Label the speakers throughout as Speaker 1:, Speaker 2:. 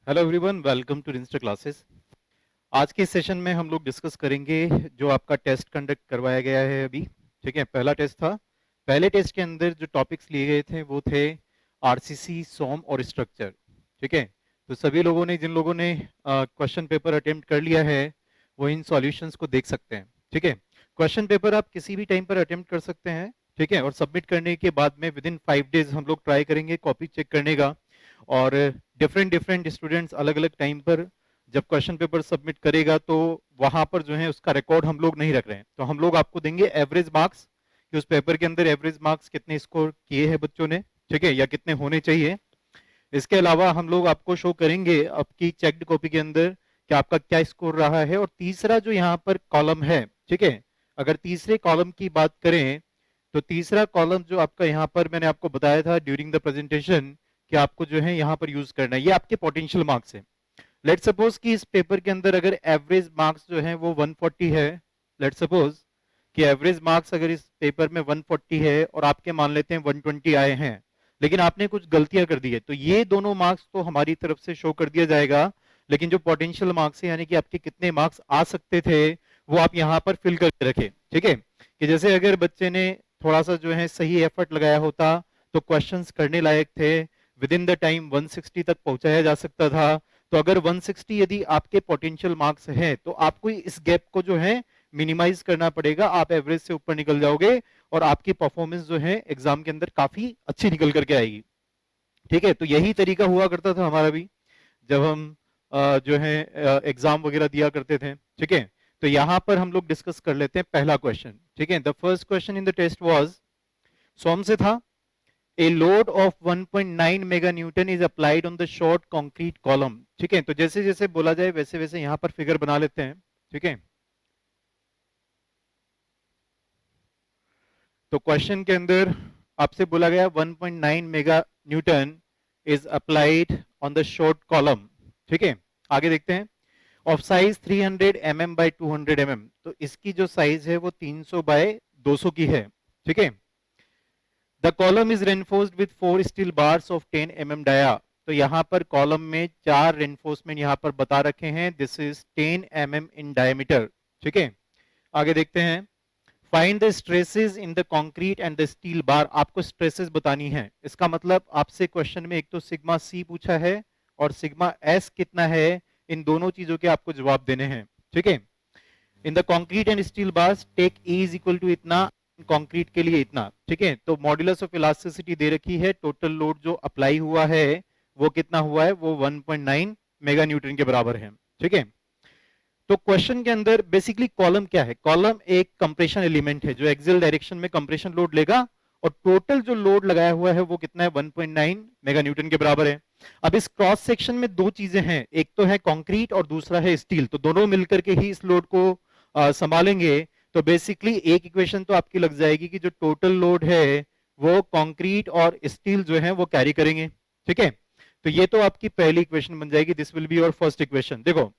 Speaker 1: Hello everyone, welcome to insta classes. आज के session में हम लोग डिस्कस करेंगे जो आपका टेस्ट कंडक्ट करवाया गया है अभी। ठीक है, पहला टेस्ट था। पहले टेस्ट के अंदर जो टॉपिक्स लिए गए थे वो थे आरसीसी, सोम और स्ट्रक्चर। ठीक है, तो सभी लोगों ने, जिन लोगों ने क्वेश्चन पेपर अटेम्प्ट कर लिया है वो इन सॉल्यूशंस को देख सकते हैं। ठीक है, क्वेश्चन पेपर आप किसी भी टाइम पर अटेम्प्ट कर सकते हैं। ठीक है, और सबमिट करने के बाद में विद इन 5 डेज हम लोग ट्राई करेंगे कॉपी चेक करने का। और डिफरेंट डिफरेंट स्टूडेंट्स अलग अलग टाइम पर जब क्वेश्चन पेपर सबमिट करेगा तो वहां पर जो है उसका रिकॉर्ड हम लोग नहीं रख रहे हैं, तो हम लोग आपको देंगे एवरेज मार्क्स कि उस पेपर के अंदर एवरेज मार्क्स कितने स्कोर किए हैं बच्चों ने। ठीक है, या कितने होने चाहिए। इसके अलावा हम लोग आपको शो करेंगे आपकी चेक्ड कॉपी के अंदर कि आपका क्या स्कोर रहा है। और तीसरा जो यहाँ पर कॉलम है, ठीक है, अगर तीसरे कॉलम की बात करें तो तीसरा कॉलम जो आपका यहाँ पर मैंने आपको बताया था ड्यूरिंग द प्रेजेंटेशन कि आपको जो है यहाँ पर यूज करना है, ये आपके पोटेंशियल मार्क्स है। लेट सपोज कि इस पेपर के अंदर अगर एवरेज मार्क्स जो है वो 140 है। लेट सपोज कि एवरेज मार्क्स अगर इस पेपर में 140 है और आपके मान लेते हैं 120 आए हैं, लेकिन आपने कुछ गलतियां कर दी है, तो ये दोनों मार्क्स तो हमारी तरफ से शो कर दिया जाएगा। लेकिन जो पोटेंशियल मार्क्स है यानी कि आपके कितने मार्क्स आ सकते थे वो आप यहाँ पर फिल करके रखें। ठीक है, कि जैसे अगर बच्चे ने थोड़ा सा जो है सही एफर्ट लगाया होता तो क्वेश्चंस करने लायक थे, विद इन द टाइम 160 तक पहुंचाया जा सकता था। तो अगर 160 यदि आपके पोटेंशियल मार्क्स हैं तो आपको इस गैप को जो है मिनिमाइज करना पड़ेगा, आप एवरेज से ऊपर निकल जाओगे और आपकी परफॉर्मेंस जो है एग्जाम के अंदर काफी अच्छी निकल करके आएगी। ठीक है, तो यही तरीका हुआ करता था हमारा भी जब हम जो है एग्जाम वगैरह दिया करते थे। ठीक है, तो यहां पर हम लोग डिस्कस कर लेते हैं पहला क्वेश्चन। ठीक है, the first question in the test was, सोम से था, A load of 1.9 mega newton is applied on the short concrete column. ठीक है, तो जैसे जैसे बोला जाए वैसे वैसे यहां पर फिगर बना लेते हैं। ठीक है, तो क्वेश्चन के अंदर आपसे बोला गया 1.9 mega newton is applied on the short column. ठीक है, आगे देखते हैं। Of size 300 mm by 200 mm, तो इसकी जो साइज है वो 300 बाय 200 की है। ठीक है, the column is reinforced with 4 steel bars of 10 mm dia. तो यहां पर कॉलम में 4 रेनफोर्समेंट यहां पर बता रखे हैं, this is 10 mm in diameter. ठीक है, आगे देखते हैं। Find the stresses in the concrete and the steel bar, आपको स्ट्रेसेस बतानी है। इसका मतलब आपसे क्वेश्चन में एक तो सिग्मा सी पूछा है और सिग्मा एस कितना है, इन दोनों चीजों के आपको जवाब देने हैं। ठीक है, in the concrete and steel bars take E is equal to इतना, कंक्रीट के लिए इतना। ठीक है, तो मॉड्यूलस ऑफ इलास्टिसिटी दे रखी है, टोटल लोड जो अप्लाई हुआ है वो कितना हुआ है, वो 1.9 मेगा न्यूटन के बराबर है। ठीक है, तो क्वेश्चन के अंदर बेसिकली कॉलम क्या है, कॉलम एक कंप्रेशन एलिमेंट है जो एक्सियल डायरेक्शन में कंप्रेशन लोड लेगा और टोटल जो लोड लगाया हुआ है वो कितना है, 1.9 मेगा न्यूटन के बराबर है। अब इस क्रॉस सेक्शन में दो चीजें हैं, एक तो है कंक्रीट और दूसरा है स्टील, तो दोनों मिलकर के ही इस लोड को संभालेंगे। तो बेसिकली एक इक्वेशन तो आपकी लग जाएगी कि जो टोटल लोड है वो कंक्रीट और स्टील जो है वो कैरी करेंगे। ठीक है, तो ये तो आपकी पहली इक्वेशन बन जाएगी, this will be your first equation. देखो,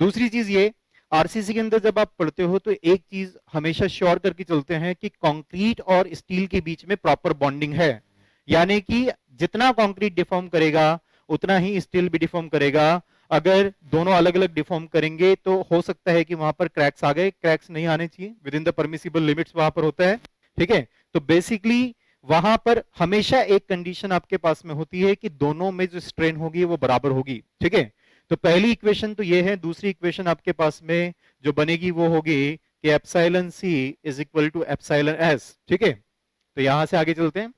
Speaker 1: दूसरी चीज ये, आरसीसी के अंदर जब आप पढ़ते हो तो एक चीज हमेशा श्योर करके चलते हैं कि कंक्रीट और स्टील के बीच में प्रॉपर बॉन्डिंग है, यानी कि जितना कंक्रीट डिफॉर्म करेगा उतना ही स्टील भी डिफॉर्म करेगा। अगर दोनों अलग अलग डिफॉर्म करेंगे तो हो सकता है कि वहां पर क्रैक्स आ गए, क्रैक्स नहीं आने चाहिए, with in the permissible limits वहां पर होता है। ठीक है, तो बेसिकली वहां पर हमेशा एक कंडीशन आपके पास में होती है कि दोनों में जो स्ट्रेन होगी वो बराबर होगी। ठीक है, तो पहली इक्वेशन तो ये है। दूसरी इक्वेशन आपके पास में जो बनेगी वो होगी कि epsilon c is equal to epsilon s. ठीक है, तो यहां से आगे चलते हैं।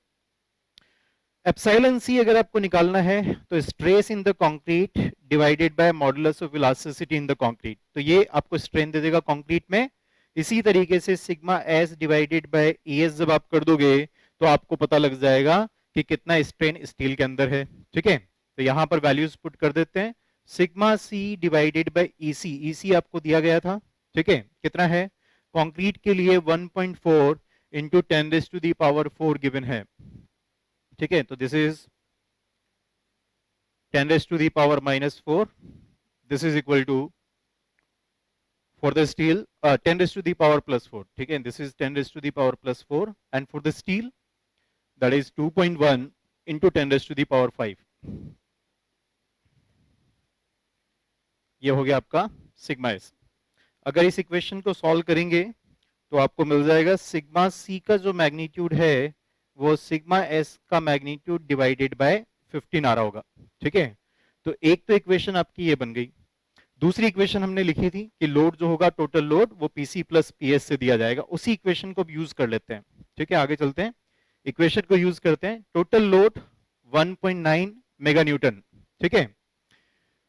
Speaker 1: एप्सिलॉन सी अगर आपको निकालना है तो stress in the concrete divided by modulus of elasticity in the concrete, तो ये आपको स्ट्रेन दे देगा कंक्रीट में। इसी तरीके से sigma S divided by S जब आप कर दोगे तो आपको पता लग जाएगा कि कितना स्ट्रेन स्टील के अंदर है। ठीक है, तो यहां पर वैल्यूज पुट कर देते हैं। Sigma c divided by EC, EC आपको दिया गया था। ठीक है, कितना है, कंक्रीट के लिए 1.4 into 10 raise to the power 4 given है। ठीक है, तो this is 10 raised to the power minus 4. This is equal to, for the steel, 10 raised to the power plus 4. Okay, and this is 10 raised to the power plus 4. And for the steel, that is 2.1 into 10 raised to the power 5. ये हो गया आपका sigma S. अगर इस equation को solve करेंगे तो आपको मिल जाएगा सिग्मा सी का जो मैग्नीट्यूड है वो सिग्मा एस का मैग्नीट्यूड डिवाइडेड बाय 15 आ रहा होगा। ठीक है, तो एक तो इक्वेशन आपकी ये बन गई। दूसरी इक्वेशन हमने लिखी थी कि लोड जो होगा टोटल लोड वो पीसी प्लस पीएस से दिया जाएगा, उसी इक्वेशन को यूज कर लेते हैं। ठीक है, आगे चलते हैं, इक्वेशन को यूज करते हैं। टोटल लोड 1.9 मेगा न्यूटन, ठीक है,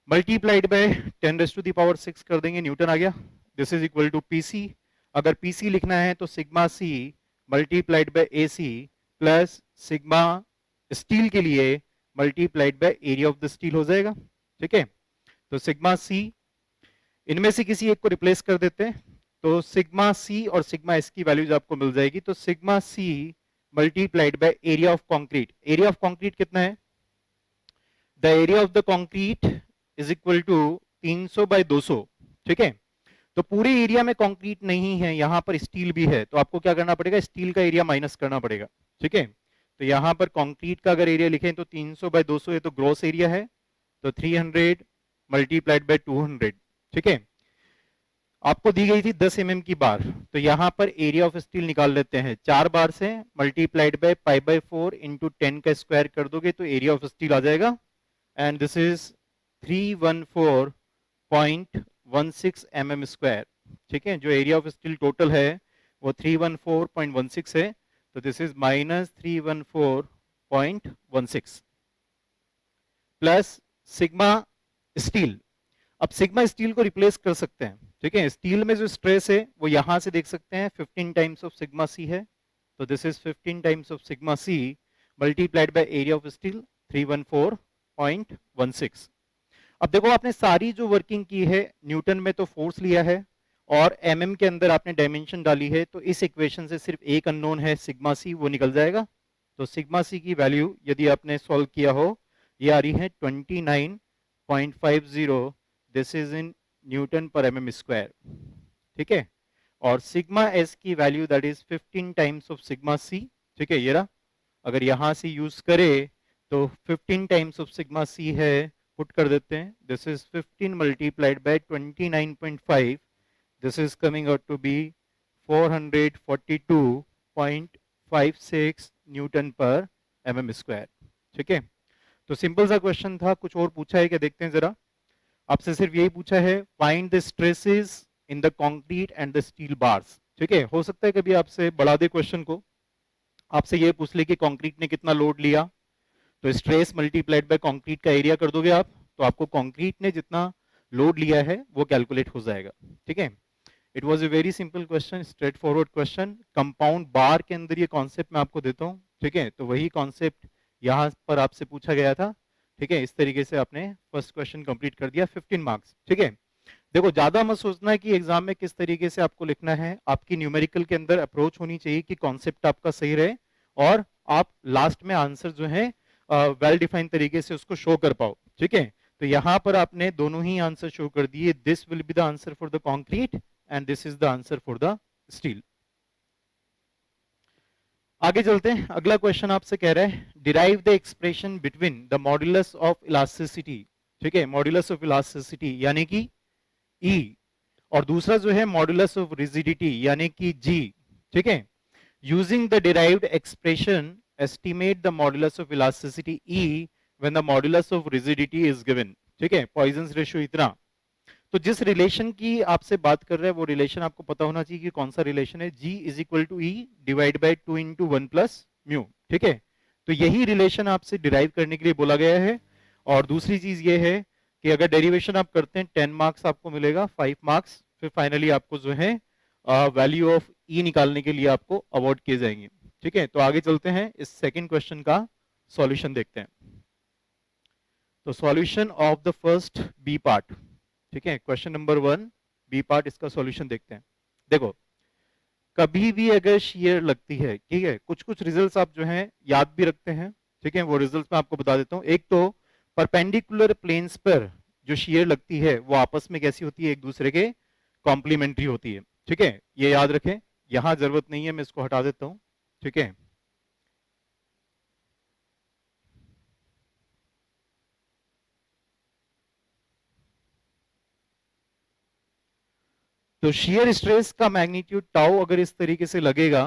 Speaker 1: मल्टीप्लाइड बाय 10⁻⁶ कर देंगे, न्यूटन आ गया। This is equal to PC. अगर पीसी लिखना है तो sigma c multiplied by AC plus sigma steel के लिए multiplied by area of the steel हो जाएगा। ठीक है, तो सिग्मा सी, इनमें से किसी एक को रिप्लेस कर देते हैं, तो सिग्मा सी और सिग्मा एस की वैल्यूज आपको मिल जाएगी। तो sigma c multiplied by area of concrete, area of concrete कितना है, the area of the concrete is equal to 300 by 200। ठीक है, तो पूरे एरिया में कंक्रीट नहीं है, यहां पर स्टील भी है, तो आपको क्या करना पड़ेगा, स्टील का एरिया माइनस करना पड़ेगा। ठीक है, तो यहां पर कंक्रीट का अगर एरिया लिखें तो 300 बाय 200, ये तो ग्रॉस एरिया है, तो 300 मल्टीप्लाइड बाय 200। ठीक है, आपको दी गई थी 10 mm की बार, तो यहां पर एरिया ऑफ स्टील निकाल लेते हैं। 4 बार से मल्टीप्लाइड बाय π/4 इंटू 10 का स्क्वायर कर दोगे तो एरिया ऑफ स्टील आ जाएगा, and this is 314.16 mm square. ठीक है, जो एरिया ऑफ स्टील टोटल है वो 314.16 है, तो this is minus 314.16 plus sigma steel. अब सिग्मा स्टील को रिप्लेस कर सकते हैं। ठीक है, स्टील में जो स्ट्रेस है वो यहां से देख सकते हैं 15 टाइम्स ऑफ सिग्मा सी है, तो this is 15 times of sigma c multiplied by area of steel 314.16। अब देखो, आपने सारी जो वर्किंग की है न्यूटन में तो फोर्स लिया है और एमएम के अंदर आपने डायमेंशन डाली है, तो इस इक्वेशन से सिर्फ एक अननोन है सिग्मा सी, वो निकल जाएगा। तो सिग्मा सी की वैल्यू यदि आपने सॉल्व किया हो, ये आ रही है 29.50, दिस इज इन न्यूटन पर एमएम स्क्वायर। ठीक है, और सिग्मा एस की value that is 15 times of sigma c. ठीक है, ये रहा, अगर यहां से यूज करे तो 15 टाइम्स ऑफ सिग्मा सी है, पुट कर देते हैं, this is 15 multiplied by 29.5, this is coming out to be 442.56 newton पर एमएम स्क्वायर। ठीक है, तो सिंपल सा क्वेश्चन था, कुछ और पूछा है क्या, देखते हैं जरा। आपसे सिर्फ यही पूछा है, find the stresses in the concrete and the steel bars. ठीक है, हो सकता है कभी आपसे बढ़ा दे क्वेश्चन को, आपसे ये पूछ ले कि कंक्रीट ने कितना लोड लिया, तो स्ट्रेस मल्टीप्लाइड बाय कंक्रीट का एरिया कर दोगे आप, तो आपको कंक्रीट ने जितना लोड लिया है वो कैलकुलेट हो जाएगा। ठीक है, it was a very simple question, straightforward question. Compound bar के अंदर ये कॉन्सेप्ट मैं आपको देता हूँ। ठीक है, तो वही कॉन्सेप्ट यहाँ पर आपसे पूछा गया था। ठीक है, इस तरीके से आपने फर्स्ट क्वेश्चन कंप्लीट कर दिया, 15 मार्क्स। ठीक है, देखो ज्यादा मत सोचना है कि एग्जाम में किस तरीके से आपको लिखना है, आपकी न्यूमेरिकल के अंदर अप्रोच होनी चाहिए कि कॉन्सेप्ट आपका सही रहे और आप लास्ट में आंसर जो है वेल डिफाइंड तरीके से उसको शो कर पाओ। ठीक है, तो यहां पर आपने दोनों ही आंसर शो कर दिए, this will be the answer for the concrete and this is the answer for the steel. आगे चलते हैं, अगला क्वेश्चन आपसे कह रहा है derive the expression between the modulus of elasticity. ठीक है, मॉड्यूलस ऑफ इलास्टिसिटी यानी कि E, और दूसरा जो है मॉड्यूलस ऑफ रिजिडिटी यानी कि G। ठीक है, using the derived expression estimate the modulus of elasticity E when the modulus of rigidity is given. ठीक है, पॉइजन रेशियो इतना, तो जिस रिलेशन की आपसे बात कर रहे हैं वो रिलेशन आपको पता होना चाहिए कि कौन सा रिलेशन है, G is equal to E divide by 2 into 1 plus mu. ठीक है, तो यही रिलेशन आपसे डिराइव करने के लिए बोला गया है। और दूसरी चीज ये है कि अगर डेरिवेशन आप करते हैं 10 मार्क्स आपको मिलेगा, 5 मार्क्स फिर फाइनली आपको जो है वैल्यू ऑफ E निकालने के लिए आपको अवॉर्ड किए जाएंगे। ठीक है, तो आगे चलते हैं, इस सेकेंड क्वेश्चन का सॉल्यूशन देखते हैं। तो solution of the first B part. ठीक है, क्वेश्चन नंबर 1 बी पार्ट, इसका सॉल्यूशन देखते हैं। देखो, कभी भी अगर शेयर लगती है, ठीक है, कुछ कुछ रिजल्ट्स आप जो हैं याद भी रखते हैं। ठीक है, वो रिजल्ट्स मैं आपको बता देता हूं। एक तो परपेंडिकुलर प्लेन्स पर जो शेयर लगती है वो आपस में कैसी होती है, एक दूसरे के कॉम्प्लीमेंट्री होती है। ठीक है, ये याद रखें, यहां जरूरत नहीं है, मैं इसको हटा देता हूं। ठीक है, तो शियर स्ट्रेस का मैग्नीट्यूड टाउ अगर इस तरीके से लगेगा,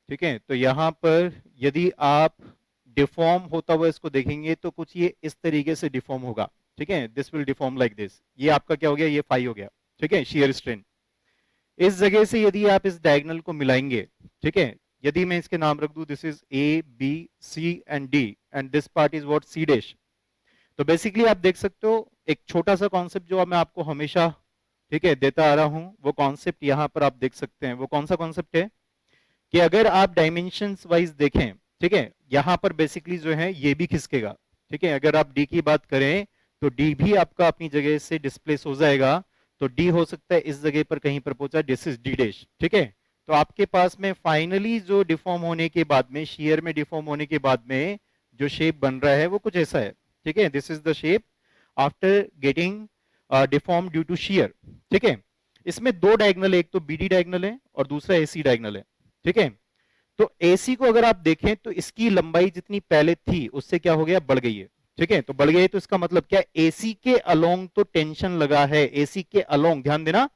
Speaker 1: ठीक है, तो यहां पर यदि आप डिफॉर्म होता हुआ इसको देखेंगे तो कुछ ये इस तरीके से डिफॉर्म होगा, ठीक है, this will deform like this. ये आपका क्या हो गया, ये फाई हो गया, ठीक है, शियर स्ट्रेन। इस जगह से यदि आप इस डायगोनल को मिलाएंगे, ठीक है, यदि मैं इसके नाम रख दूं, this is A B C and D and this part is what C dash. तो बेसिकली आप देख सकते हो एक छोटा सा कॉन्सेप्ट जो मैं आपको हमेशा, ठीक है, देता आ रहा हूं, वो कॉन्सेप्ट यहां पर आप देख सकते हैं। वो कौन सा कॉन्सेप्ट है कि अगर आप डायमेंशंस वाइज देखें, ठीक है, यहां पर बेसिकली जो है ये भी खिसकेगा, ठीक है, अगर आप डी की बात करें तो डी भी आपका अपनी जगह से डिस्प्लेस हो जाएगा। तो डी हो सकता है इस जगह पर कहीं पर पहुंचा, दिस इज डी डैश, ठीक है। तो आपके पास में फाइनली जो डिफॉर्म होने के बाद में, शियर में डिफॉर्म होने के बाद में जो शेप बन रहा है वो कुछ ऐसा है, ठीक है, this is the shape after getting deform due to shear, ठीक है। इसमें दो डायगोनल है, एक तो बीडी डायगोनल है और दूसरा एसी डायगोनल है, ठीक है। तो एसी को अगर आप देखें तो इसकी लंबाई जितनी पहले थी उससे क्या हो गया, बढ़ गई है, ठीक है। तो बढ़ गई है तो इसका मतलब क्या, एसी के अलोंग तो टेंशन लगा है, एसी के अलोंग, ध्यान देना,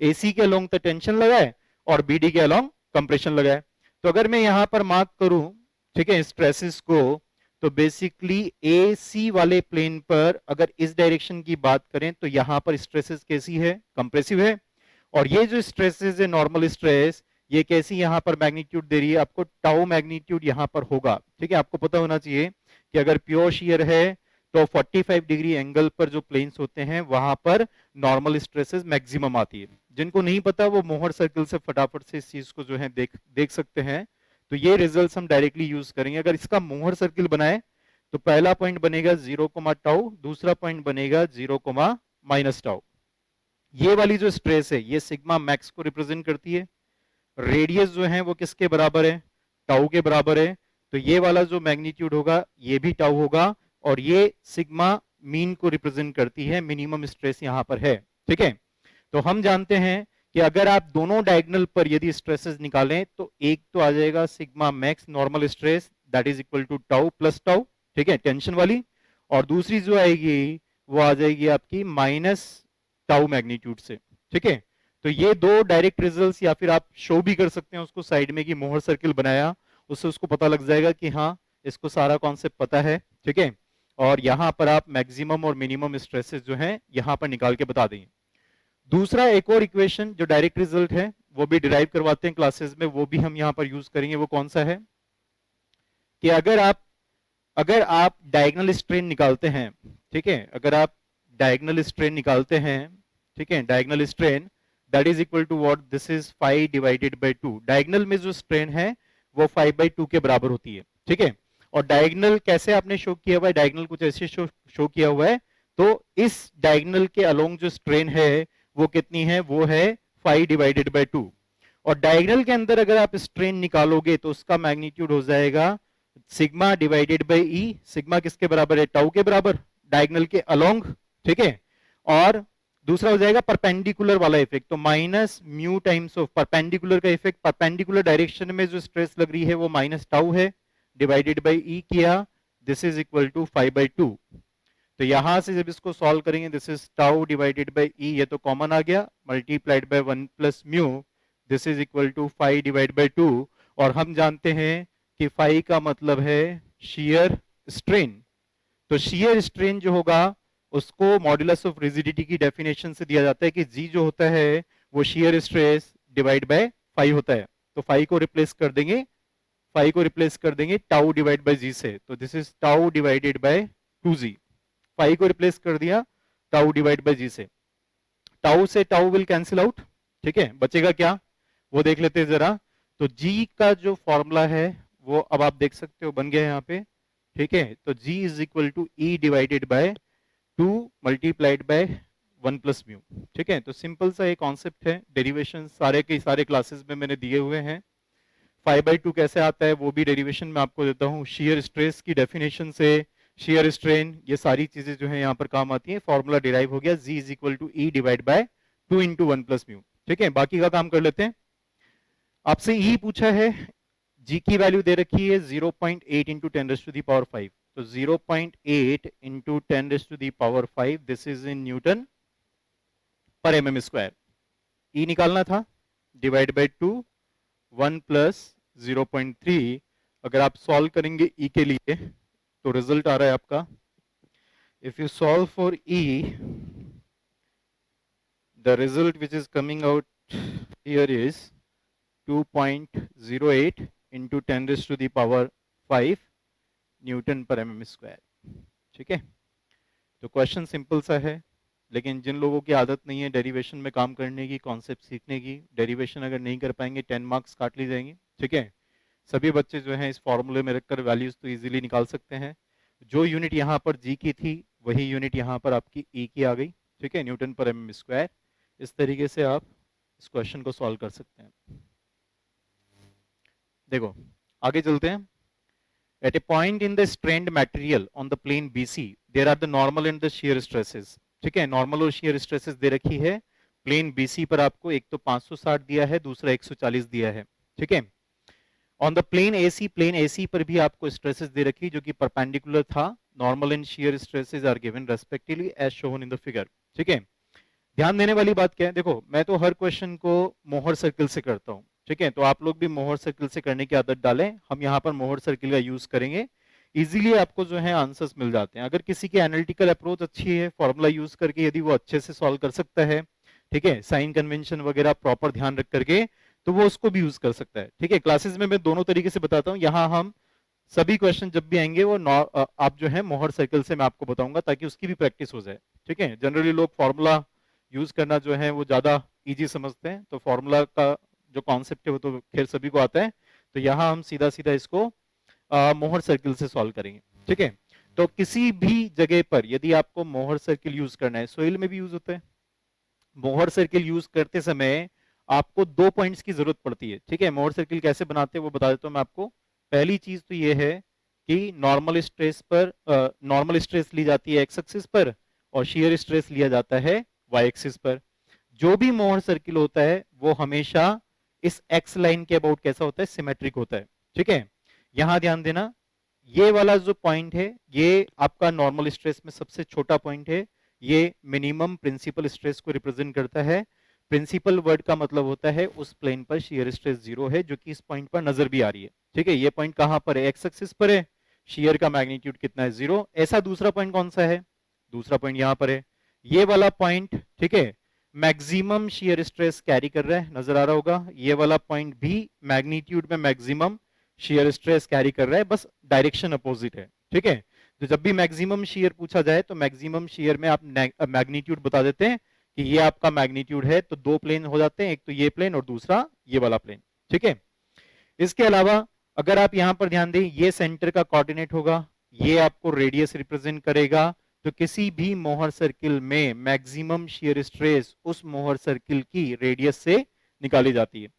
Speaker 1: एसी के अलोंग तो टेंशन लगा है और बीडी के अलोंग कंप्रेशन लगा है। तो अगर मैं यहां पर मार्क करूं, ठीक है, स्ट्रेसेस को, तो बेसिकली एसी वाले प्लेन पर अगर इस डायरेक्शन की बात करें तो यहां पर स्ट्रेसेस कैसी है, कंप्रेसिव है। और ये जो स्ट्रेसेस है, नॉर्मल स्ट्रेस, ये कैसी यहां पर मैग्नीट्यूड दे रही है आपको, टाउ मैग्नीट्यूड यहां पर होगा, ठीक है। आपको पता होना चाहिए कि अगर प्योर शियर है तो 45 डिग्री एंगल पर जो प्लेन्स होते हैं वहां पर नॉर्मल स्ट्रेसेस मैक्सिमम आती है। जिनको नहीं पता वो मोहर सर्कल से फटाफट से इस चीज को जो है देख सकते हैं। तो ये रिजल्ट्स हम डायरेक्टली यूज करेंगे। अगर इसका मोहर सर्किल बनाए तो पहला पॉइंट बनेगा 0 टाउ, दूसरा पॉइंट बनेगा 0 माइनस टाउ। ये वाली जो स्ट्रेस है ये सिग्मा मैक्स को रिप्रेजेंट करती है। रेडियस जो है वो किसके बराबर है, टाउ के बराबर है। तो ये वाला जो मैग्नीट्यूड होगा ये भी टाउ होगा और ये सिग्मा मीन को रिप्रेजेंट करती है, मिनिमम स्ट्रेस यहां पर है, ठीक है। तो हम जानते हैं कि अगर आप दोनों डायगोनल पर यदि स्ट्रेसेस निकालें तो एक तो आ जाएगा sigma max normal stress that is equal to tau plus tau, ठीक है, टेंशन वाली। और दूसरी जो आएगी वो आ जाएगी आपकी माइनस टाउ मैग्नीट्यूड से, ठीक है। तो ये दो डायरेक्ट रिजल्ट्स, या फिर आप शो भी कर सकते हैं उसको साइड में कि मोहर सर्किल बनाया, उससे उसको पता लग जाएगा कि हाँ इसको सारा कॉन्सेप्ट पता है, ठीक है। और यहां पर आप मैक्सिमम और मिनिमम स्ट्रेसेस जो हैं यहां पर निकाल के बता देंगे। दूसरा एक और इक्वेशन जो डायरेक्ट रिजल्ट है वो भी डिराइव करवाते हैं क्लासेस में, वो भी हम यहां पर यूज करेंगे। वो कौन सा है कि अगर आप डायगोनल स्ट्रेन निकालते हैं, ठीक है, अगर आप डायगोनल स्ट्रेन निकालते हैं, ठीक है, diagonal strain that is equal to what, this is 5 divided by 2। Diagonal में जो स्ट्रेन है वो 5/2 के बराबर होती है, ठीक है। और डायगोनल कैसे आपने शो किया हुआ है, डायगोनल कुछ ऐसे शो किया हुआ है। तो इस डायगोनल के अलोंग जो स्ट्रेन है वो कितनी है, वो है 5 डिवाइडेड बाय 2। और डायगोनल के अंदर अगर आप स्ट्रेन निकालोगे तो उसका मैग्नीट्यूड हो जाएगा sigma divided by E. Sigma किसके बराबर है, टाउ के बराबर, डायगोनल के अलोंग, ठीक है। और दूसरा हो जाएगा परपेंडिकुलर वाला इफेक्ट, तो minus mu times of perpendicular का इफेक्ट, परपेंडिकुलर डायरेक्शन में जो स्ट्रेस लग रही है वो माइनस टाउ है, डिवाइडेड बाय ई किया, दिस इज इक्वल टू 5/2। तो यहां से जब इसको सॉल्व करेंगे, this is tau divided by E, ये तो कॉमन आ गया, multiplied by 1 plus mu, this is equal to 5 divide by 2। और हम जानते हैं कि 5 का मतलब है शियर स्ट्रेन। तो शियर स्ट्रेन जो होगा उसको मॉड्यूलस ऑफ रिजिडिटी की डेफिनेशन से दिया जाता है कि जी जो होता है वो शियर स्ट्रेस डिवाइड बाय 5 होता है। तो 5 को रिप्लेस कर देंगे, 5 को रिप्लेस कर देंगे टाउ डिवाइड बाय जी से, तो this is tau divided bye 2g। 5 को रिप्लेस कर दिया टाउ डिवाइड बाय जी से, टाउ से टाउ विल कैंसिल आउट, ठीक है, बचेगा क्या वो देख लेते हैं जरा। तो g का जो फॉर्मूला है वो अब आप देख सकते हो बन गया है यहाँ पे, ठीक है। तो g is equal to E divided by 2 multiplied by 1 plus mu, ठीक है। तो सिंपल सा एक कॉन्सेप्ट है, डेरिवेशन सारे के सारे क्लासेस में मैंने दिए हुए हैं। 5/2 कैसे आता है वो भी डेरिवेशन में आपको देता हूँ, शियर स्ट्रेस की डेफिनेशन से, शियर स्ट्रेन, ये सारी चीजें जो है यहाँ पर काम आती है। फॉर्मूला डिराइव हो गया, G is equal to E divide by 2 into 1 plus mu, ठीक है। बाकी का काम कर लेते हैं। आपसे ई पूछा है, जी की वैल्यू दे रखी है 0.8 इंटू 10⁵ तो 0.8 into 10⁵ this is in newton पर mm स्क्वायर। ई निकालना था, डिवाइड बाई 2, 1 प्लस 0.3। अगर आप सॉल्व करेंगे ई के लिए तो रिजल्ट आ रहा है आपका, if you solve for E, the result which is coming out here is 2.08 into 10 raised to the power 5 Newton पर mm स्क्वायर। ठीक है, तो क्वेश्चन सिंपल सा है, लेकिन जिन लोगों की आदत नहीं है डेरिवेशन में काम करने की, कॉन्सेप्ट सीखने की, डेरिवेशन अगर नहीं कर पाएंगे 10 मार्क्स काट ली जाएंगे। ठीक है, सभी बच्चे जो हैं इस फॉर्मूले में रखकर वैल्यूज तो इजीली निकाल सकते हैं। जो यूनिट यहाँ पर जी की थी वही यूनिट यहाँ पर आपकी ई की आ गई। ठीक है, न्यूटन पर mm स्क्वायर। इस तरीके से आप इस क्वेश्चन को सॉल्व कर सकते हैं। देखो आगे चलते हैं। At a point in the strained material on the plane BC, there are the normal and the shear stresses. ठीक है, नॉर्मल और shear stresses दे रखी है प्लेन BC पर आपको, एक तो 560 दिया है, दूसरा 140 दिया है। ठीक है, ऑन द प्लेन AC पर भी आपको स्ट्रेसेस दे रखी जो कि परपेंडिकुलर था। Normal and shear stresses are given respectively as shown in the figure. ठीक है, ध्यान देने वाली बात क्या है, देखो मैं तो हर क्वेश्चन को मोहर सर्किल से करता हूं। ठीक है, तो आप लोग भी मोहर सर्किल से करने की आदत डालें। हम यहाँ पर मोहर सर्किल का यूज करेंगे, इजीली आपको जो है आंसर्स मिल जाते हैं। अगर किसी की एनालिटिकल अप्रोच अच्छी है, फॉर्मूला यूज करके यदि वो अच्छे से सॉल्व कर सकता है, ठीक है, साइन कन्वेंशन वगैरह प्रॉपर ध्यान रख करके, तो वो उसको भी यूज कर सकता है। ठीक है, क्लासेस में मैं दोनों तरीके से बताता हूँ। यहाँ हम सभी क्वेश्चन जब भी आएंगे वो आप जो है मोहर सर्किल से मैं आपको बताऊंगा ताकि उसकी भी प्रैक्टिस हो जाए। ठीक है, जनरली लोग फॉर्मूला यूज करना जो है वो ज्यादा इजी समझते हैं, तो फॉर्मूला का जो कॉन्सेप्ट है वो तो खैर सभी को आता है। तो यहाँ हम सीधा सीधा इसको मोहर सर्किल से सॉल्व करेंगे। ठीक है, तो किसी भी जगह पर यदि आपको मोहर सर्किल यूज करना है, सोइल में भी यूज होता है, मोहर सर्किल यूज करते समय आपको 2 पॉइंट्स की जरूरत पड़ती है। ठीक है, मोहर सर्किल कैसे बनाते हैं वो बता देता हूं मैं आपको। पहली चीज तो ये है कि नॉर्मल स्ट्रेस ली जाती है एक्स एक्सिस पर और शियर स्ट्रेस लिया जाता है वाई एक्सिस पर। जो भी मोहर सर्किल होता है वो हमेशा इस एक्स लाइन के अबाउट कैसा होता है, सिमेट्रिक होता है। ठीक है, यहां ध्यान देना, ये वाला जो पॉइंट है ये आपका नॉर्मल स्ट्रेस में सबसे छोटा पॉइंट है, ये मिनिमम प्रिंसिपल स्ट्रेस को रिप्रेजेंट करता है। प्रिंसिपल वर्ड का मतलब होता है उस प्लेन पर शियर स्ट्रेस 0 है, जो कि इस पॉइंट पर नजर भी आ रही है। ठीक है, ये पॉइंट कहां पर है, एक्स एक्सिस पर है, शियर का मैग्नीट्यूड कितना है, 0। ऐसा दूसरा पॉइंट कौन सा है, दूसरा पॉइंट यहां पर है, ये वाला पॉइंट। ठीक है, मैक्सिमम शियर स्ट्रेस कैरी कर रहा है, नजर आ रहा होगा। ये वाला पॉइंट भी मैग्नीट्यूड में मैक्सिमम शियर स्ट्रेस कैरी कर रहा है, बस डायरेक्शन अपोजिट है। ठीक है, तो जब भी मैक्सिमम शियर पूछा जाए तो मैक्सिमम शियर में आप मैग्नीट्यूड बता देते हैं कि ये आपका मैग्नीट्यूड है, तो 2 प्लेन हो जाते हैं, एक तो ये प्लेन और दूसरा ये वाला प्लेन। ठीक है, इसके अलावा अगर आप यहां पर ध्यान दें, ये सेंटर का कोऑर्डिनेट होगा, ये आपको रेडियस रिप्रेजेंट करेगा। तो किसी भी मोहर सर्किल में मैक्सिमम शियर स्ट्रेस उस मोहर सर्किल की रेडियस से निकाली जाती है।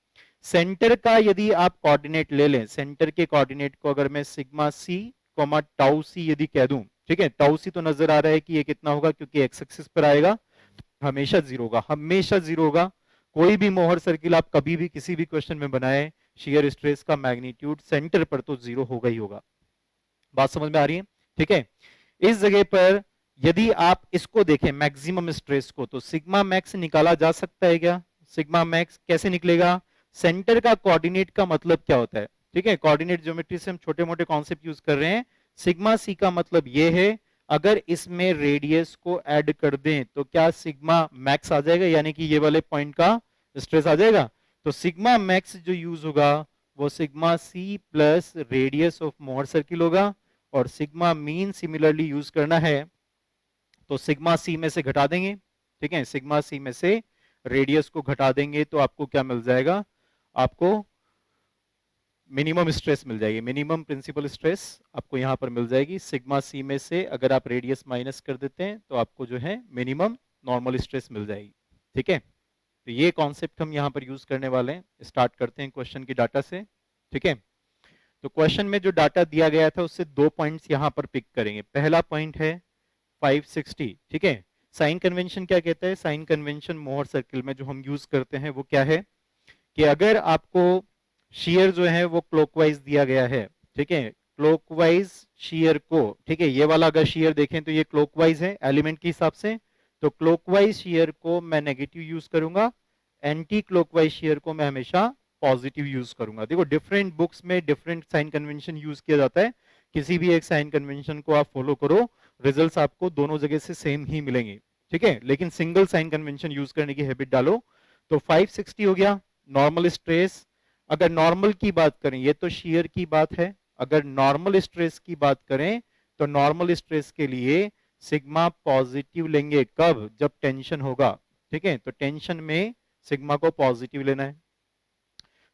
Speaker 1: सेंटर का यदि आप कोऑर्डिनेट ले लें, सेंटर के कोऑर्डिनेट को अगर मैं सिग्मा सी कॉमा टाउ सी यदि कह दूं, ठीक है, टाउ सी तो नजर आ रहा है कि ये कितना होगा क्योंकि एक्स एक्सिस पर आएगा, तो हमेशा 0 होगा, हमेशा 0 होगा। कोई भी मोहर सर्किल आप कभी भी किसी भी क्वेश्चन में बनाए, शियर स्ट्रेस का मैग्नीट्यूड सेंटर पर तो 0 होगा ही होगा। बात समझ में आ रही है? ठीक है, इस जगह पर यदि आप इसको देखें मैक्सिमम स्ट्रेस को, तो सिग्मा मैक्स निकाला जा सकता है क्या? सिग्मा मैक्स कैसे निकलेगा? सेंटर का कोऑर्डिनेट का मतलब क्या होता है? ठीक है, कोऑर्डिनेट ज्योमेट्री से हम छोटे मोटे कॉन्सेप्ट यूज कर रहे हैं। सिग्मा सी का मतलब ये है, अगर इसमें रेडियस को ऐड कर दें तो क्या सिग्मा मैक्स आ जाएगा, यानी कि ये वाले पॉइंट का स्ट्रेस आ जाएगा। तो सिग्मा मैक्स जो यूज होगा वो sigma c plus radius of Mohr circle होगा, और सिग्मा मीन सिमिलरली यूज करना है तो सिग्मा सी में से घटा देंगे। ठीक है, सिग्मा सी में से रेडियस को घटा देंगे तो आपको क्या मिल जाएगा, आपको मिनिमम स्ट्रेस मिल जाएगी, मिनिमम प्रिंसिपल स्ट्रेस आपको यहां पर मिल जाएगी। सिग्मा सी में से अगर आप रेडियस माइनस कर देते हैं तो आपको जो है मिनिमम नॉर्मल स्ट्रेस मिल जाएगी। ठीक है, तो ये कॉन्सेप्ट हम यहां पर यूज करने वाले हैं। स्टार्ट करते हैं क्वेश्चन की डाटा से। ठीक है, तो क्वेश्चन में जो डाटा दिया गया था उससे 2 पॉइंट्स यहां पर पिक करेंगे। पहला पॉइंट है 560। ठीक है, साइन कन्वेंशन क्या कहता है? साइन कन्वेंशन मोहर सर्किल में जो हम यूज करते हैं वो क्या है कि अगर आपको शियर जो है वो क्लॉकवाइज दिया गया है, ठीक है, क्लॉकवाइज शियर को, ठीक है, ये वाला अगर शियर देखें तो ये क्लॉकवाइज है एलिमेंट के हिसाब से, तो क्लॉकवाइज शियर को मैं नेगेटिव यूज करूंगा, एंटी क्लॉकवाइज शेयर को मैं हमेशा पॉजिटिव यूज करूंगा। देखो डिफरेंट बुक्स में डिफरेंट साइन कन्वेंशन यूज किया जाता है, किसी भी एक साइन कन्वेंशन को आप फॉलो करो, रिजल्ट्स आपको दोनों जगह से सेम ही मिलेंगे, ठीक है, लेकिन सिंगल साइन कन्वेंशन यूज करने की हैबिट डालो। तो 560 हो गया नॉर्मल स्ट्रेस। अगर नॉर्मल की बात करें, ये तो शेयर की बात है, अगर नॉर्मल स्ट्रेस की बात करें तो नॉर्मल स्ट्रेस के लिए सिग्मा पॉजिटिव लेंगे, कब? जब टेंशन होगा, ठीक है, तो टेंशन में सिग्मा को पॉजिटिव लेना है।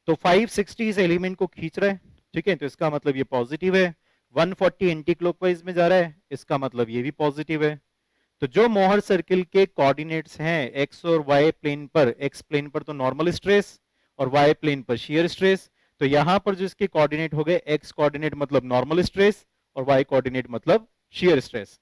Speaker 1: तो 560 इस एलिमेंट को खींच रहा है, ठीक है, तो इसका मतलब ये पॉजिटिव है। 140 एंटी क्लॉकवाइज में जा रहा है, इसका मतलब ये भी पॉजिटिव है। तो जो मोहर सर्किल के कोऑर्डिनेट्स हैं एक्स और वाई प्लेन पर, एक्स प्लेन पर तो नॉर्मल स्ट्रेस और वाई प्लेन पर शियर स्ट्रेस, तो यहां पर जो इसके कोऑर्डिनेट हो गए, एक्स कोऑर्डिनेट मतलब नॉर्मल स्ट्रेस और वाई कोऑर्डिनेट मतलब शियर स्ट्रेस।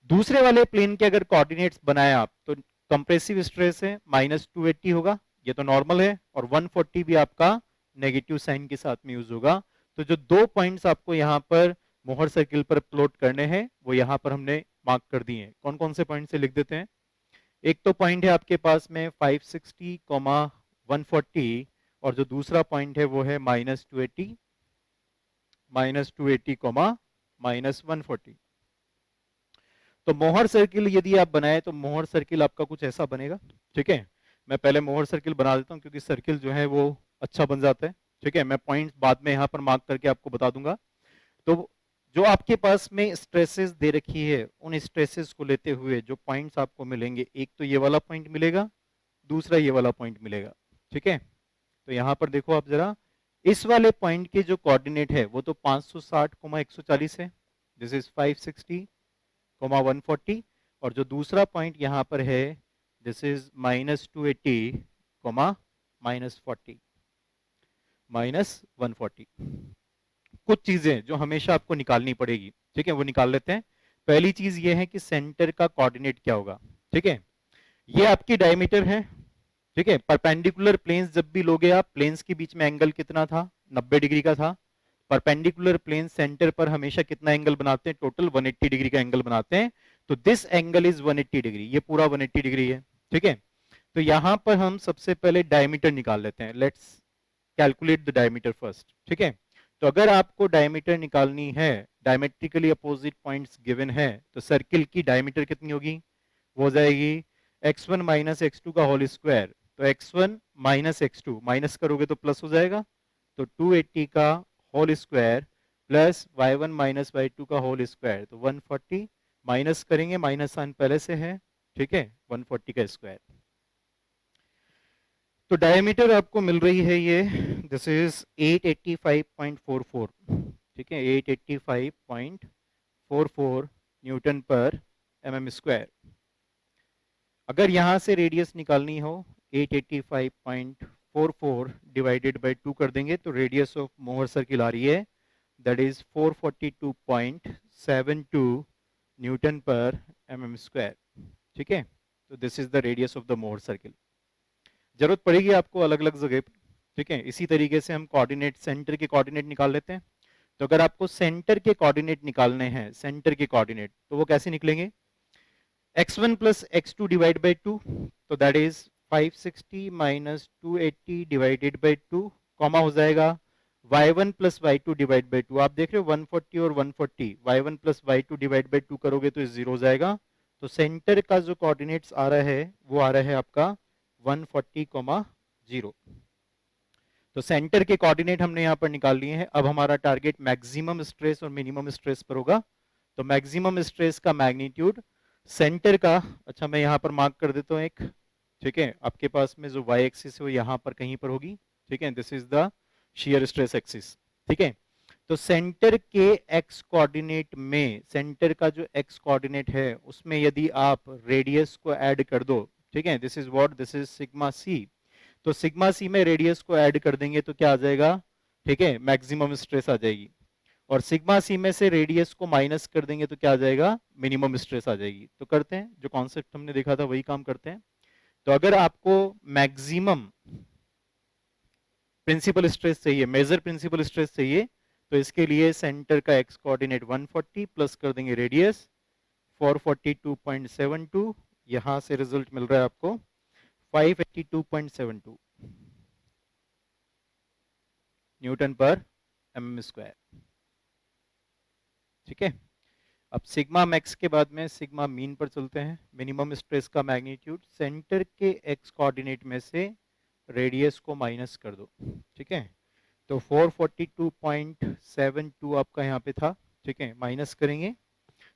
Speaker 1: दूसरे वाले प्लेन के अगर कोऑर्डिनेट्स बनाए आप तो कंप्रेसिव स्ट्रेस है -280 होगा, ये तो नॉर्मल है, और 140 भी आपका नेगेटिव साइन के साथ में यूज होगा। तो जो दो पॉइंट्स आपको यहाँ पर मोहर सर्किल पर प्लॉट करने हैं वो यहाँ पर हमने मार्क कर दिए हैं। कौन कौन से पॉइंट से लिख देते हैं? एक तो पॉइंट है आपके पास में 560, 140, और जो दूसरा पॉइंट है वो है -280, -280, -140। तो मोहर सर्किल यदि आप बनाए तो मोहर सर्किल आपका कुछ ऐसा बनेगा, ठीक है। मैं पहले मोहर सर्किल बना देता हूं क्योंकि सर्किल जो है वो अच्छा बन जाता है, ठीक है। मैं पॉइंट्स बाद में यहाँ पर मार्क करके आपको बता दूंगा। तो जो आपके पास में स्ट्रेसेस दे रखी है, उन स्ट्रेसेस को लेते हुए जो पॉइंट्स आपको मिलेंगे, एक तो ये वाला पॉइंट मिलेगा, दूसरा ये वाला पॉइंट मिलेगा, ठीक है। तो यहाँ पर देखो आप जरा, इस वाले पॉइंट के जो कोऑर्डिनेट है वो तो 560, 140 है, दिस इज 560, 140, और जो दूसरा पॉइंट यहाँ पर है दिस इज -280, -40, -140। कुछ चीजें जो हमेशा आपको निकालनी पड़ेगी, ठीक है, वो निकाल लेते हैं। पहली चीज ये है कि सेंटर का कोऑर्डिनेट क्या होगा, ठीक है। ये आपकी डायमीटर है, ठीक है। परपेंडिकुलर प्लेन्स जब भी लोगे आप, प्लेन्स के बीच में एंगल कितना था? 90 डिग्री का था। परपेंडिकुलर प्लेन सेंटर पर हमेशा कितना एंगल बनाते हैं? टोटल 180 डिग्री का एंगल बनाते हैं। तो दिस एंगल इज 180 डिग्री, ये पूरा 180 डिग्री है, ठीक है। तो यहां पर हम सबसे पहले डायमीटर निकाल लेते हैं। Let's calculate the diameter first, ठीक है। तो अगर आपको डायमीटर निकालनी है, डायमेट्रिकली अपोजिट पॉइंट्स गिवन है, तो सर्किल की डायमीटर कितनी होगी? वो हो जाएगी x1 माइनस x2 का होल स्क्वायर। तो x1 माइनस x2 माइनस करोगे तो प्लस हो जाएगा, तो 280 का whole square plus y1 minus y2 का होल स्क्वायर, तो 140, माइनस करेंगे, माइनस साइन पहले से है, ठीक है, 140 का स्क्वायर। तो डायमीटर आपको मिल रही है ये, दिस इज 885.44, ठीक है, 885.44 न्यूटन पर mm स्क्वायर। अगर यहां से रेडियस निकालनी हो, 885.44 डिवाइडेड बाय 2 कर देंगे तो रेडियस ऑफ मोहर सर्किल आ रही है, दैट इज 442.72 न्यूटन पर mm स्क्वायर, ठीक है। तो this is the radius of the Mohr circle. जरूरत पड़ेगी आपको अलग अलग जगह पे, ठीक है। इसी तरीके से हम कोऑर्डिनेट, सेंटर के कोऑर्डिनेट निकाल लेते हैं। तो अगर आपको सेंटर के कोऑर्डिनेट निकालने हैं, सेंटर के कोऑर्डिनेट, तो वो कैसे निकलेंगे? x1 plus x2 divide by 2, तो that is 560 minus 280 divided by 2, comma हो जाएगा y1 plus y2 divide by 2। आप देख रहे हो 140 और 140, y1 plus y2 divide by 2 करोगे तो जीरो हो जाएगा। तो सेंटर का जो कोऑर्डिनेट्स आ रहा है वो आ रहा है आपका 140, 0। तो सेंटर के कोऑर्डिनेट हमने यहाँ पर निकाल लिए हैं। अब हमारा टारगेट मैक्सिमम स्ट्रेस और मिनिमम स्ट्रेस पर होगा। तो मैक्सिमम स्ट्रेस का मैग्नीट्यूड सेंटर का, अच्छा मैं यहाँ पर मार्क कर देता हूँ एक, ठीक है। आपके पास में जो y एक्सिस है वो यहाँ पर कहीं पर होगी, ठीक है, this is the shear stress axis, ठीक है। तो सेंटर के x कोऑर्डिनेट में, सेंटर का जो x कोऑर्डिनेट है उसमें यदि आप रेडियस को ऐड कर दो, ठीक है, this is what, this is sigma c. तो सिग्मा सी में रेडियस को ऐड कर देंगे तो क्या आ जाएगा? ठीक है, मैक्सिमम स्ट्रेस आ जाएगी। और सिग्मा सी में से रेडियस को माइनस कर देंगे तो क्या आ जाएगा? मिनिमम स्ट्रेस आ जाएगी। तो करते हैं, जो कॉन्सेप्ट हमने देखा था वही काम करते हैं। तो अगर आपको मैक्सिमम प्रिंसिपल स्ट्रेस चाहिए, मेजर प्रिंसिपल स्ट्रेस चाहिए, तो इसके लिए सेंटर का एक्स कोऑर्डिनेट 140 प्लस कर देंगे रेडियस 442.72, यहां से रिजल्ट मिल रहा है आपको 582.72 न्यूटन पर mm स्क्वायर। ठीक है, अब सिग्मा मैक्स के बाद में सिग्मा मीन पर चलते हैं। मिनिमम स्ट्रेस का मैग्नीट्यूड सेंटर के एक्स कोऑर्डिनेट में से रेडियस को माइनस कर दो। ठीक है, तो 442.72 आपका यहाँ पे था। ठीक है, माइनस करेंगे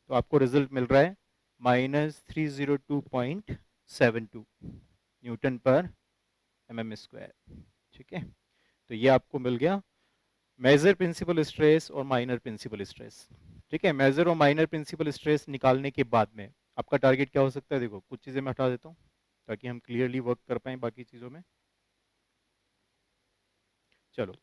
Speaker 1: तो आपको रिजल्ट मिल रहा है -302.72 न्यूटन पर mm स्क्वायर। ठीक है, तो ये आपको मिल गया मेजर प्रिंसिपल स्ट्रेस और माइनर प्रिंसिपल स्ट्रेस। ठीक है, मेजर और माइनर प्रिंसिपल स्ट्रेस निकालने के बाद में आपका टारगेट क्या हो सकता है? देखो, कुछ चीजें मैं हटा देता हूँ ताकि हम क्लियरली वर्क कर पाए बाकी चीजों में। चलो,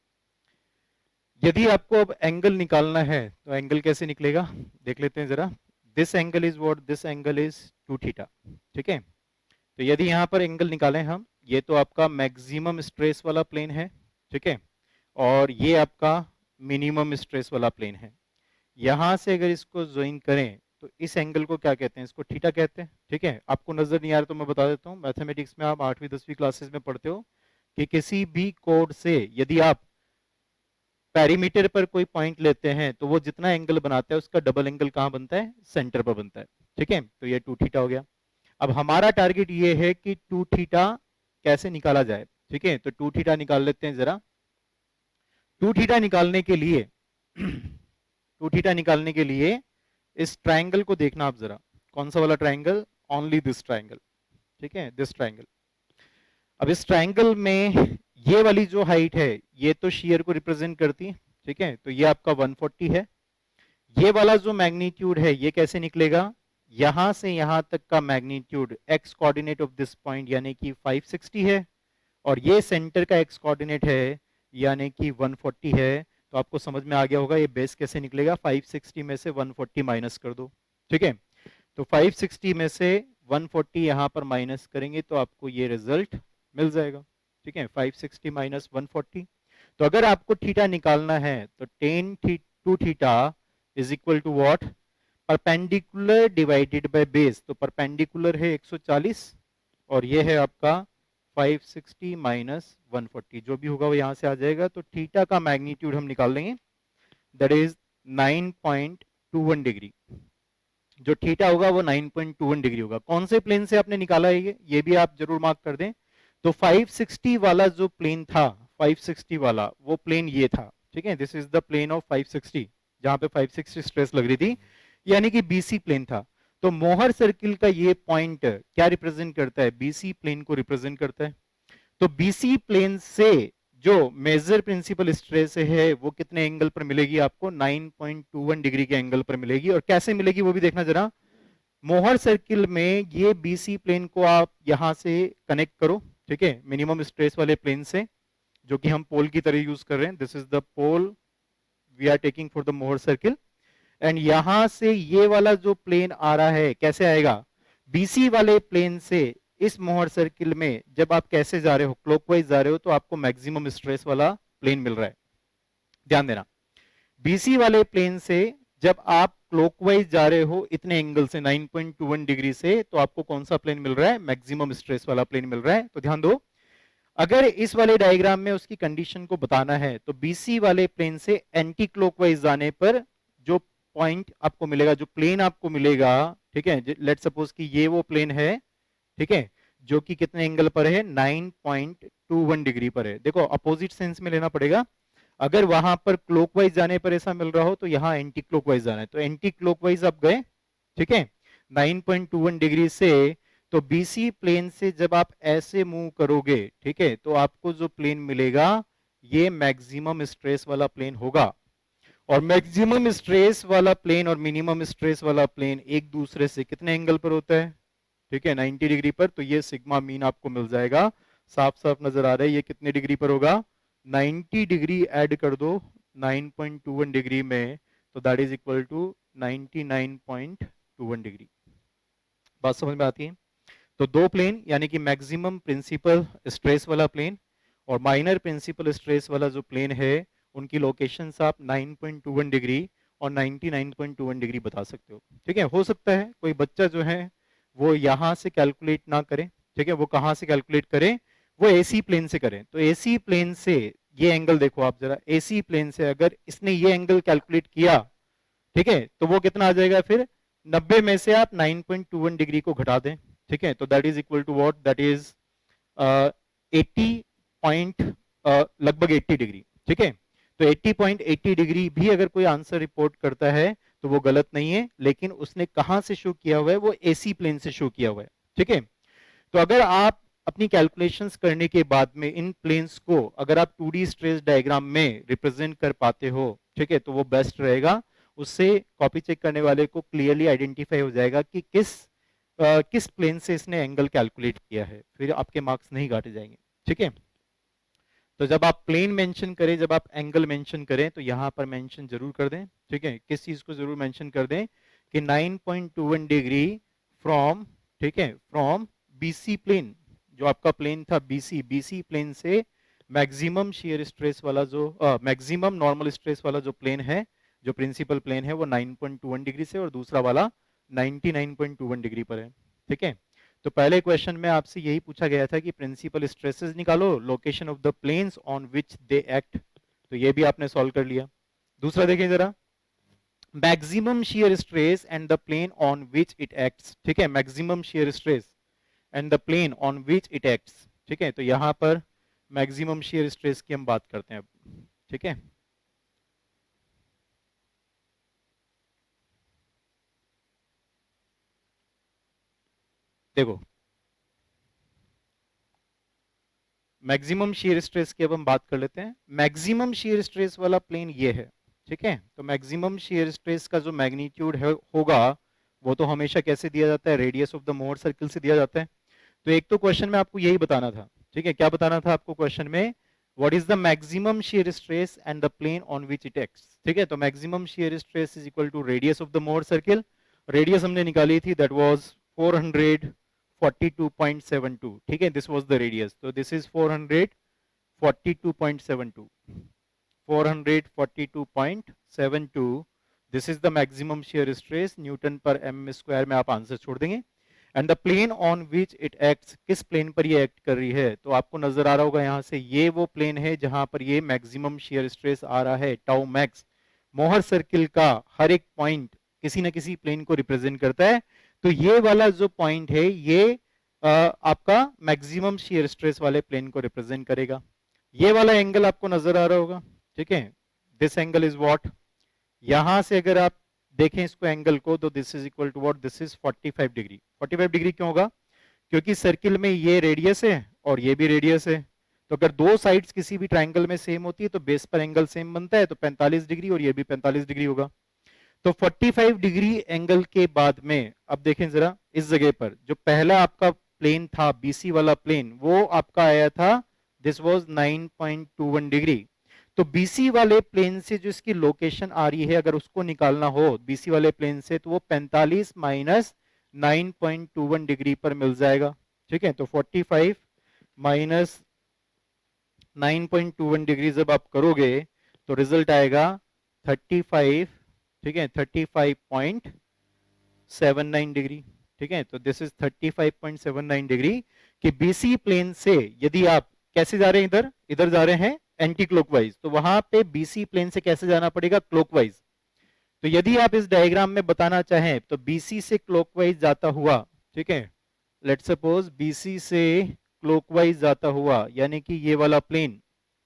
Speaker 1: यदि आपको अब एंगल निकालना है तो एंगल कैसे निकलेगा देख लेते हैं जरा। This angle is what? This angle is 2 theta. ठीक है, तो यदि यहाँ पर एंगल निकालें हम, ये तो आपका मैक्सिमम स्ट्रेस वाला प्लेन है। ठीक है, और ये आपका मिनिमम स्ट्रेस वाला प्लेन है। यहां से अगर इसको ज्वाइन करें तो इस एंगल को क्या कहते हैं? इसको थीटा कहते हैं। ठीक है, आपको नजर नहीं आ रहा तो मैं बता देता हूँ। मैथमेटिक्स में आप 8वीं 10वीं क्लासेस में पढ़ते हो कि किसी भी कोड से यदि आप पेरीमीटर पर कोई पॉइंट लेते हैं तो वो जितना एंगल बनाता है उसका डबल एंगल कहाँ बनता है? सेंटर पर बनता है। ठीक है, तो ये 2 थीटा हो गया। अब हमारा टारगेट ये है कि 2 थीटा कैसे निकाला जाए। ठीक है, तो 2 थीटा निकाल लेते हैं जरा। 2 थीटा निकालने के लिए 2 थीटा निकालने के लिए इस ट्राइंगल को देखना आप जरा। कौन सा वाला ट्राइंगल? Only this triangle. ठीक है, दिस ट्राइंगल। अब इस ट्राइंगल में ये वाली जो हाइट है ये तो शेयर को रिप्रेजेंट करती है। ठीक है, तो ये आपका 140 है। ये वाला जो मैग्नीट्यूड है ये कैसे निकलेगा? यहां से यहां तक का magnitude x coordinate of this point यानी कि 560 है, और ये सेंटर का एक्स कोऑर्डिनेट है यानी कि 140 है। तो आपको समझ में आ गया होगा ये बेस कैसे निकलेगा। 560 में से 140 माइनस कर दो। ठीक है, तो 560 में से 140 यहां पर माइनस करेंगे तो आपको ये रिजल्ट मिल जाएगा। ठीक है, 560 माइनस 140। तो अगर आपको थीटा निकालना है तो tan 2 theta is equal to what? Perpendicular divided by base. तो परपेंडिकुलर है 140 और ये है आपका 560 माइनस 140। जो भी होगा वो यहां से आ जाएगा। तो थीटा का मैग्नीट्यूड हम निकाल लेंगे, दैट इज 9.21 डिग्री। जो थीटा होगा वो 9.21 डिग्री होगा। कौन से प्लेन से आपने निकाला है ये भी आप जरूर मार्क कर दें। तो 560 वाला जो प्लेन था, 560 वाला वो प्लेन ये था। ठीक है, this is the plane of 560 जहां पे 560 स्ट्रेस लग रही थी, यानी कि बीसी प्लेन था। तो मोहर सर्किल का ये पॉइंट क्या रिप्रेजेंट करता है? बीसी प्लेन को रिप्रेजेंट करता है। तो बीसी प्लेन से जो मेजर प्रिंसिपल स्ट्रेस है वो कितने एंगल पर मिलेगी आपको? 9.21 डिग्री के एंगल पर मिलेगी। और कैसे मिलेगी वो भी देखना जरा। मोहर सर्किल में ये बीसी प्लेन को आप यहां से कनेक्ट करो। ठीक है, मिनिमम स्ट्रेस वाले प्लेन से, जो कि हम पोल की तरह यूज कर रहे हैं। This is the pole we are taking for the Mohr circle. And यहां से ये वाला जो प्लेन आ रहा है कैसे आएगा? बीसी वाले प्लेन से इस मोहर सर्किल में जब आप कैसे जा रहे हो, क्लॉकवाइज जा रहे हो, तो आपको मैक्सिमम स्ट्रेस वाला प्लेन मिल रहा है। ध्यान देना, बीसी वाले प्लेन से जब आप क्लॉकवाइज जा रहे हो इतने एंगल से 9.21 डिग्री से, तो आपको कौन सा प्लेन मिल रहा है? मैक्सिमम स्ट्रेस वाला प्लेन मिल रहा है। तो ध्यान दो, अगर इस वाले डायग्राम में उसकी कंडीशन को बताना है तो बीसी वाले प्लेन से एंटी क्लॉकवाइज जाने पर जो पॉइंट आपको मिलेगा, जो प्लेन आपको मिलेगा, ठीक है, लेट सपोज कि ये वो प्लेन है, ठीक है, जो कि कितने एंगल पर है? 9.21 डिग्री पर है। देखो, अपोजिट सेंस में लेना पड़ेगा। अगर वहां पर क्लॉकवाइज जाने पर ऐसा मिल रहा हो तो यहाँ एंटी क्लॉकवाइज जाना है। तो एंटी क्लॉकवाइज आप गए, ठीक है, 9.21 डिग्री से। तो बीसी प्लेन से जब आप ऐसे मूव करोगे, ठीक है, तो आपको जो प्लेन मिलेगा ये मैक्सिमम स्ट्रेस वाला प्लेन होगा। और मैक्सिमम स्ट्रेस वाला प्लेन और मिनिमम स्ट्रेस वाला प्लेन एक दूसरे से कितने एंगल पर होता है? ठीक है, 90 डिग्री पर। तो ये सिग्मा मीन आपको मिल जाएगा। साफ साफ नजर आ रहा है ये कितने डिग्री पर होगा? 90 डिग्री ऐड कर दो 9.21 डिग्री में, तो that is equal to 99.21 degree. बात समझ में आती है? तो दो प्लेन यानी कि मैक्सिमम प्रिंसिपल स्ट्रेस वाला प्लेन और माइनर प्रिंसिपल स्ट्रेस वाला जो प्लेन है, उनकी लोकेशंस आप 9.21 डिग्री और 99.21 डिग्री बता सकते हो। ठीक है, हो सकता है कोई बच्चा जो है वो यहां से कैलकुलेट ना करें, ठीक है, वो कहां से कैलकुलेट करें, वो एसी प्लेन से करें। तो एसी प्लेन से ये एंगल देखो आप जरा, एसी प्लेन से अगर इसने ये एंगल कैलकुलेट किया, ठीक है, तो वो कितना आ जाएगा फिर, 90 में से आप 9.21 डिग्री को घटा दें, ठीक है, तो that is equal to what, that is 80 point, लगभग 80 डिग्री, ठीक है। तो 80.80 डिग्री भी अगर कोई आंसर रिपोर्ट करता है तो वो गलत नहीं है, लेकिन उसने कहां से शो किया हुआ है, वो एसी प्लेन से शो किया हुआ है, ठीक है। तो अगर आप अपनी कैलकुलेशंस करने के बाद में इन प्लेन्स को अगर आप 2D स्ट्रेस डायग्राम में रिप्रेजेंट कर पाते हो, ठीक है, तो वो बेस्ट रहेगा। उससे कॉपी चेक करने वाले को क्लियरली आइडेंटिफाई हो जाएगा कि किस प्लेन से इसने एंगल कैलकुलेट किया है, फिर आपके मार्क्स नहीं काटे जाएंगे, ठीक है। तो जब आप प्लेन मेंशन करें, जब आप एंगल मेंशन करें, तो यहां पर मेंशन जरूर कर दें, ठीक है। किस चीज को जरूर मेंशन कर दें कि 9.21 डिग्री फ्रॉम, ठीक है, फ्रॉम बीसी प्लेन, जो आपका प्लेन था बीसी प्लेन से मैक्सिमम शियर स्ट्रेस वाला जो मैक्सिमम नॉर्मल स्ट्रेस वाला जो प्लेन है, जो प्रिंसिपल प्लेन है, वो 9.21 डिग्री से और दूसरा वाला 99.21 डिग्री पर है, ठीक है। तो पहले क्वेश्चन में आपसे यही पूछा गया था कि प्रिंसिपल स्ट्रेसेस निकालो, location of the planes on which they act, तो ये भी आपने सॉल्व कर लिया। दूसरा देखें जरा, maximum shear stress and the plane on which it acts, ठीक है, maximum shear stress and the plane on which it acts, ठीक है। तो यहां पर मैक्सिमम शियर स्ट्रेस की हम बात करते हैं अब, ठीक है। देखो, मैक्सिमम शियर स्ट्रेस की अब हम बात कर लेते हैं। मैक्सिमम शियर स्ट्रेस वाला प्लेन ये है, ठीक है। तो मैक्सिमम शियर स्ट्रेस का जो मैग्नीट्यूड है होगा, वो तो हमेशा कैसे दिया जाता है, radius of the Mohr circle से दिया जाता है। तो एक तो क्वेश्चन में आपको यही बताना था, ठीक है, क्या बताना था आपको क्वेश्चन में, what is the maximum shear stress and the plane on which it acts, ठीक है। तो maximum shear stress is equal to radius of the Mohr circle, radius हमने निकाली थी, दैट वाज 442.72, ठीक है, दिस वाज द रेडियस, तो this is 442.72, 442.72, this is the maximum shear stress, newton पर एम स्क्वायर में आप आंसर छोड़ देंगे। And the plane on which it acts, किस प्लेन पर ये एक्ट कर रही है, तो आपको नजर आ रहा होगा यहां से, ये वो प्लेन है जहां पर ये मैक्सिमम शियर स्ट्रेस आ रहा है, टाउ मैक्स। मोहर सर्किल का हर एक पॉइंट किसी ना किसी प्लेन को रिप्रेजेंट करता है, तो ये वाला जो पॉइंट है, ये आपका मैक्सिमम शियर स्ट्रेस वाले प्लेन को रिप्रेजेंट करेगा। ये वाला एंगल आपको नजर आ रहा होगा, ठीक है, दिस एंगल इज व्हाट, यहां से अगर आप देखें इसको एंगल को, तो this is equal to what, this is 45 degree. 45 degree क्यों होगा, क्योंकि सर्किल में ये रेडियस है और ये भी रेडियस है, तो अगर दो साइड्स किसी भी ट्राइंगल में सेम होती है तो बेस पर एंगल सेम बनता है, तो 45 डिग्री और ये भी 45 डिग्री होगा। तो 45 डिग्री एंगल के बाद में अब देखें जरा, इस जगह पर जो पहला आपका प्लेन था, बीसी वाला प्लेन, वो आपका आया था, दिस वाज 9.21 डिग्री। तो बीसी वाले प्लेन से जो इसकी लोकेशन आ रही है, अगर उसको निकालना हो बीसी वाले प्लेन से, तो वो 45 माइनस 9.21 डिग्री पर मिल जाएगा, ठीक है। तो 45 माइनस 9.21 डिग्री जब आप करोगे तो रिजल्ट आएगा 35, ठीक है, 35.79 डिग्री, ठीक है। तो दिस इज 35.79 डिग्री कि बीसी प्लेन से यदि आप कैसे जा रहे हैं, इधर इधर जा रहे हैं एंटी क्लॉकवाइज, तो वहां पे बीसी प्लेन से कैसे जाना पड़ेगा, क्लॉकवाइज। तो यदि आप इस डायग्राम में बताना चाहें तो बीसी से क्लॉकवाइज जाता हुआ, ठीक है, लेट्स सपोज बीसी से क्लॉकवाइज जाता हुआ, यानी कि ये वाला प्लेन,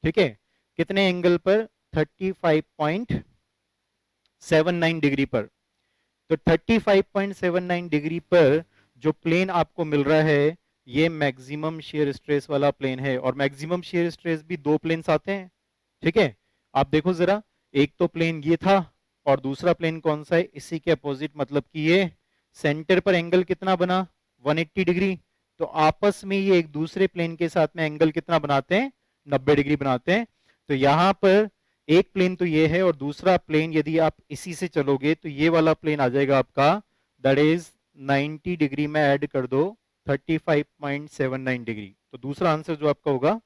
Speaker 1: ठीक है, कितने एंगल पर, 35.79 डिग्री पर। तो 35.79 डिग्री पर जो प्लेन आपको मिल रहा है, ये मैक्सिमम शेयर स्ट्रेस वाला प्लेन है, और मैक्सिमम शेयर स्ट्रेस भी दो प्लेन्स आते हैं, ठीक है। आप देखो जरा, एक तो प्लेन ये था और दूसरा प्लेन कौन सा है, इसी के अपोजिट, मतलब कि ये सेंटर पर एंगल कितना बना, 180 डिग्री। तो आपस में ये एक दूसरे प्लेन के साथ में एंगल कितना बनाते हैं, 90 डिग्री बनाते हैं। तो यहां पर एक प्लेन तो ये है, और दूसरा प्लेन यदि आप इसी से चलोगे तो ये वाला प्लेन आ जाएगा आपका, दैट इज 90 डिग्री में ऐड कर दो 35.79 डिग्री, तो दूसरा आंसर जो आपका होगा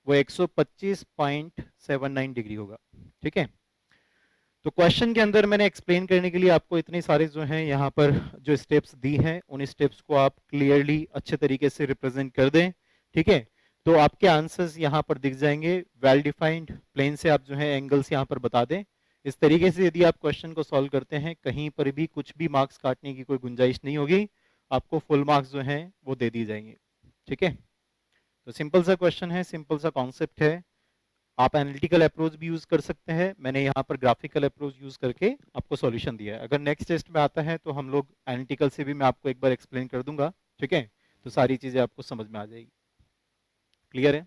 Speaker 1: वो 125.79 डिग्री होगा, ठीक है। तो क्वेश्चन के अंदर मैंने एक्सप्लेन करने के लिए आपको इतने सारे जो हैं यहाँ पर जो स्टेप्स दी हैं उन स्टेप्स को आप क्लियरली अच्छे तरीके से रिप्रेजेंट कर दें, ठीक है। तो आपके आंसर्स यहाँ पर दिख जाएंगे, वेल डिफाइंड प्लेन से आप जो है एंगल्स यहाँ पर बता दें। इस तरीके से यदि आप क्वेश्चन को सॉल्व करते हैं कहीं पर भी कुछ भी मार्क्स काटने की कोई गुंजाइश नहीं होगी, आपको फुल मार्क्स जो हैं वो दे दिए जाएंगे, ठीक है। तो सिंपल सा क्वेश्चन है, सिंपल सा कॉन्सेप्ट है। आप एनालिटिकल अप्रोच भी यूज कर सकते हैं, मैंने यहाँ पर ग्राफिकल अप्रोच यूज करके आपको सॉल्यूशन दिया है। अगर नेक्स्ट टेस्ट में आता है तो हम लोग एनालिटिकल से भी मैं आपको एक बार एक्सप्लेन कर दूंगा, ठीक है। तो सारी चीजें आपको समझ में आ जाएगी। क्लियर है?